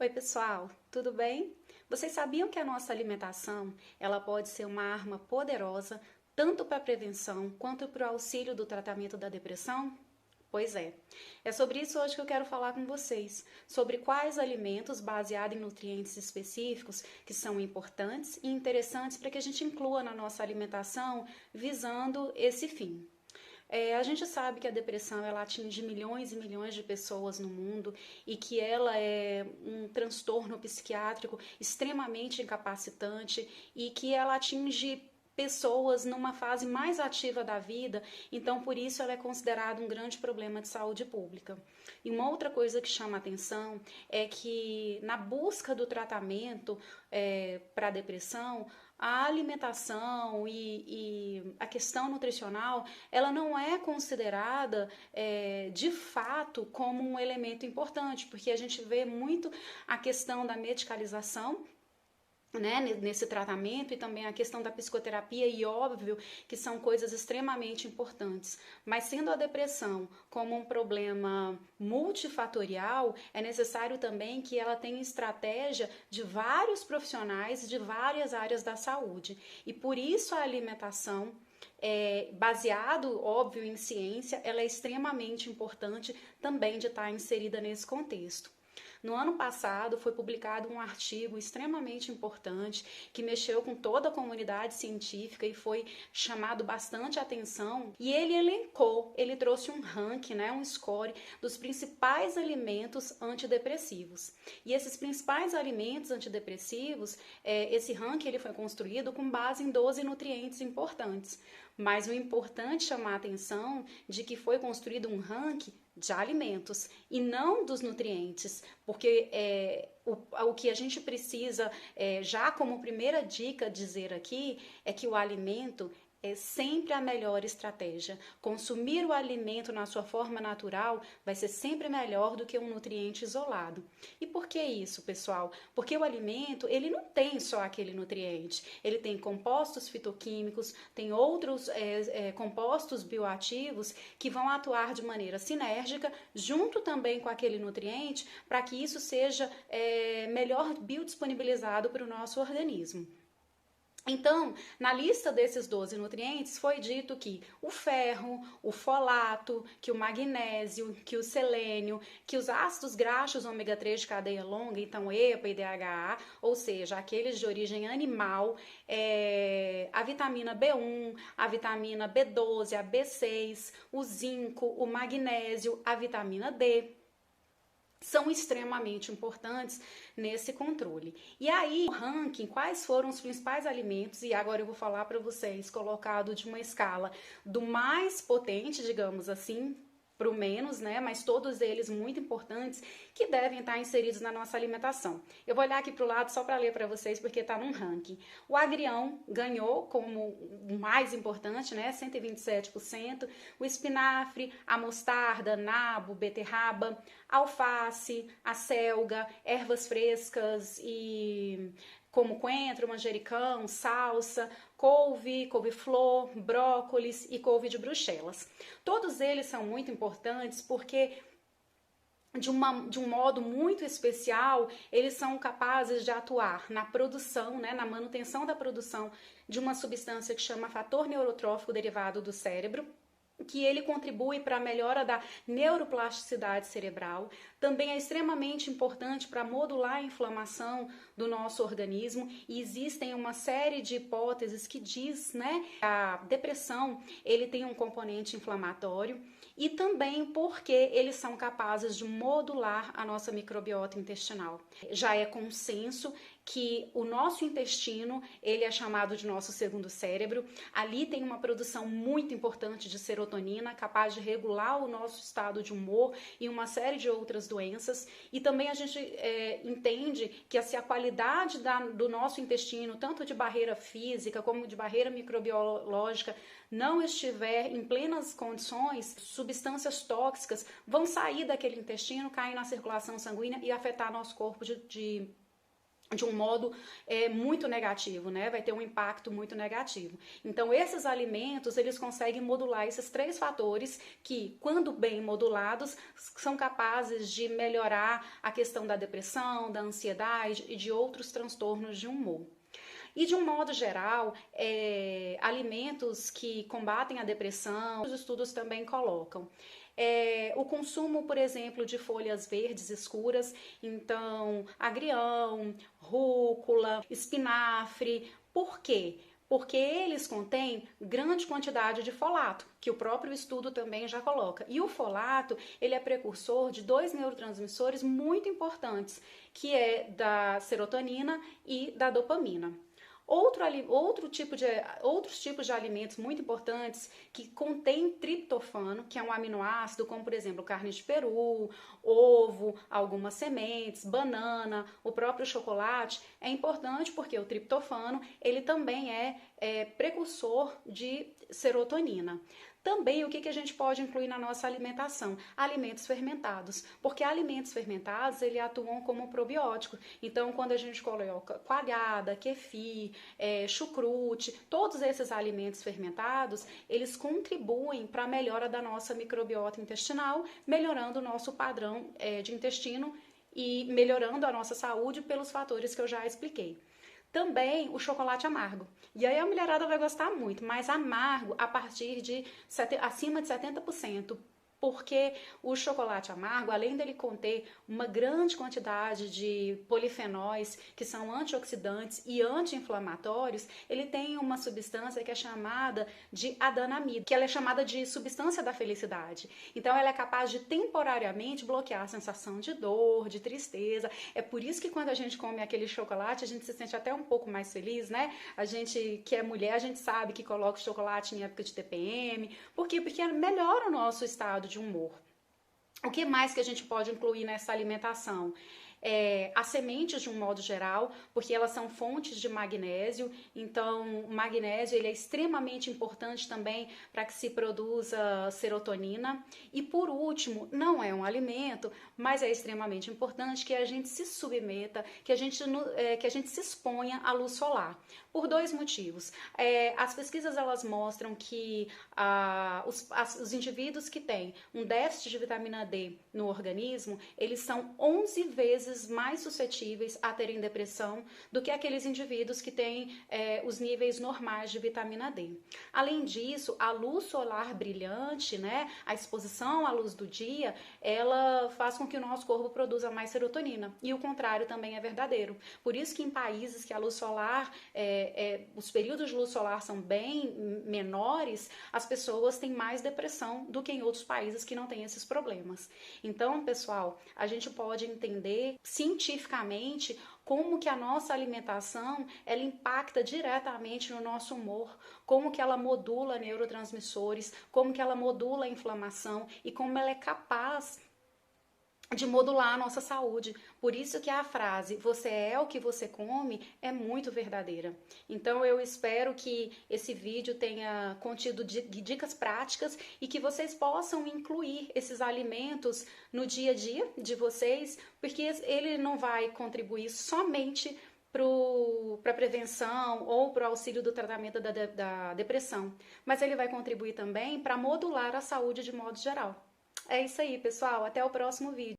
Oi, pessoal, tudo bem? Vocês sabiam que a nossa alimentação, ela pode ser uma arma poderosa tanto para a prevenção quanto para o auxílio do tratamento da depressão? Pois é. É sobre isso hoje que eu quero falar com vocês, sobre quais alimentos baseados em nutrientes específicos que são importantes e interessantes para que a gente inclua na nossa alimentação visando esse fim. A gente sabe que a depressão ela atinge milhões e milhões de pessoas no mundo e que ela é um transtorno psiquiátrico extremamente incapacitante e que ela atinge pessoas numa fase mais ativa da vida, então por isso ela é considerada um grande problema de saúde pública. E uma outra coisa que chama atenção é que na busca do tratamento para a depressão, a alimentação e a questão nutricional, ela não é considerada de fato como um elemento importante, porque a gente vê muito a questão da medicalização, né, nesse tratamento, e também a questão da psicoterapia, e óbvio que são coisas extremamente importantes, mas sendo a depressão como um problema multifatorial, é necessário também que ela tenha estratégia de vários profissionais de várias áreas da saúde, e por isso a alimentação baseado, óbvio, em ciência, ela é extremamente importante também de estar inserida nesse contexto. No ano passado foi publicado um artigo extremamente importante que mexeu com toda a comunidade científica e foi chamado bastante atenção, e ele elencou, ele trouxe um ranking, né, um score dos principais alimentos antidepressivos. E esses principais alimentos antidepressivos, esse ranking ele foi construído com base em 12 nutrientes importantes. Mas o importante é chamar a atenção de que foi construído um ranking de alimentos e não dos nutrientes, porque o que a gente precisa, já como primeira dica, dizer aqui é que o alimento é sempre a melhor estratégia. Consumir o alimento na sua forma natural vai ser sempre melhor do que um nutriente isolado. E por que isso, pessoal? Porque o alimento, ele não tem só aquele nutriente. Ele tem compostos fitoquímicos, tem outros compostos bioativos que vão atuar de maneira sinérgica junto também com aquele nutriente para que isso seja melhor biodisponibilizado para o nosso organismo. Então, na lista desses 12 nutrientes foi dito que o ferro, o folato, que o magnésio, que o selênio, que os ácidos graxos ômega 3 de cadeia longa, então EPA e DHA, ou seja, aqueles de origem animal, a vitamina B1, a vitamina B12, a B6, o zinco, o magnésio, a vitamina D, são extremamente importantes nesse controle. E aí, o ranking, quais foram os principais alimentos, e agora eu vou falar para vocês, colocado de uma escala do mais potente, digamos assim, para o menos, né? Mas todos eles muito importantes que devem estar inseridos na nossa alimentação. Eu vou olhar aqui para o lado só para ler para vocês porque está num ranking. O agrião ganhou como o mais importante, né? 127%. O espinafre, a mostarda, nabo, beterraba, alface, a selga, ervas frescas e como coentro, manjericão, salsa, couve, couve-flor, brócolis e couve de Bruxelas. Todos eles são muito importantes porque de um modo muito especial, eles são capazes de atuar na produção, né, na manutenção da produção de uma substância que chama fator neurotrófico derivado do cérebro, que ele contribui para a melhora da neuroplasticidade cerebral, também é extremamente importante para modular a inflamação do nosso organismo, e existem uma série de hipóteses que diz, né, que a depressão ele tem um componente inflamatório, e também porque eles são capazes de modular a nossa microbiota intestinal. Já é consenso que o nosso intestino, ele é chamado de nosso segundo cérebro. Ali tem uma produção muito importante de serotonina, capaz de regular o nosso estado de humor e uma série de outras doenças. E também a gente entende que se a qualidade do nosso intestino, tanto de barreira física como de barreira microbiológica, não estiver em plenas condições, substâncias tóxicas vão sair daquele intestino, cair na circulação sanguínea e afetar nosso corpo de um modo muito negativo, né? Vai ter um impacto muito negativo. Então, esses alimentos, eles conseguem modular esses três fatores que, quando bem modulados, são capazes de melhorar a questão da depressão, da ansiedade e de outros transtornos de humor. E de um modo geral, alimentos que combatem a depressão, os estudos também colocam. O consumo, por exemplo, de folhas verdes escuras, então agrião, rúcula, espinafre. Por quê? Porque eles contêm grande quantidade de folato, que o próprio estudo também já coloca. E o folato, ele é precursor de dois neurotransmissores muito importantes, que é da serotonina e da dopamina. Outros tipos de alimentos muito importantes que contêm triptofano, que é um aminoácido, como por exemplo carne de peru, ovo, algumas sementes, banana, o próprio chocolate, é importante porque o triptofano ele também é precursor de serotonina. Também o que a gente pode incluir na nossa alimentação? Alimentos fermentados, porque alimentos fermentados ele atuam como probiótico. Então, quando a gente coloca coalhada, kefir, chucrute, todos esses alimentos fermentados, eles contribuem para a melhora da nossa microbiota intestinal, melhorando o nosso padrão de intestino e melhorando a nossa saúde pelos fatores que eu já expliquei. Também o chocolate amargo. E aí a mulherada vai gostar muito, mas amargo a partir de acima de 70%. Porque o chocolate amargo, além dele conter uma grande quantidade de polifenóis, que são antioxidantes e anti-inflamatórios, ele tem uma substância que é chamada de adanamida, que ela é chamada de substância da felicidade. Então ela é capaz de temporariamente bloquear a sensação de dor, de tristeza. É por isso que quando a gente come aquele chocolate, a gente se sente até um pouco mais feliz, né? A gente que é mulher, a gente sabe que coloca o chocolate em época de TPM. Por quê? Porque melhora o nosso estado de humor. O que mais que a gente pode incluir nessa alimentação? As sementes de um modo geral, porque elas são fontes de magnésio, então o magnésio ele é extremamente importante também para que se produza serotonina. E por último, não é um alimento, mas é extremamente importante que a gente se submeta, que a gente se exponha à luz solar. Por dois motivos. As pesquisas elas mostram que os indivíduos que têm um déficit de vitamina D no organismo, eles são 11 vezes mais suscetíveis a terem depressão do que aqueles indivíduos que têm os níveis normais de vitamina D. Além disso, a luz solar brilhante, né, a exposição à luz do dia, ela faz com que o nosso corpo produza mais serotonina. E o contrário também é verdadeiro. Por isso que em países que a luz solar, os períodos de luz solar são bem menores, as pessoas têm mais depressão do que em outros países que não têm esses problemas. Então, pessoal, a gente pode entender cientificamente como que a nossa alimentação ela impacta diretamente no nosso humor, como que ela modula neurotransmissores, como que ela modula a inflamação e como ela é capaz de modular a nossa saúde. Por isso que a frase "você é o que você come" é muito verdadeira. Então eu espero que esse vídeo tenha contido dicas práticas e que vocês possam incluir esses alimentos no dia a dia de vocês, porque ele não vai contribuir somente para a prevenção ou para o auxílio do tratamento da depressão, mas ele vai contribuir também para modular a saúde de modo geral. É isso aí, pessoal. Até o próximo vídeo.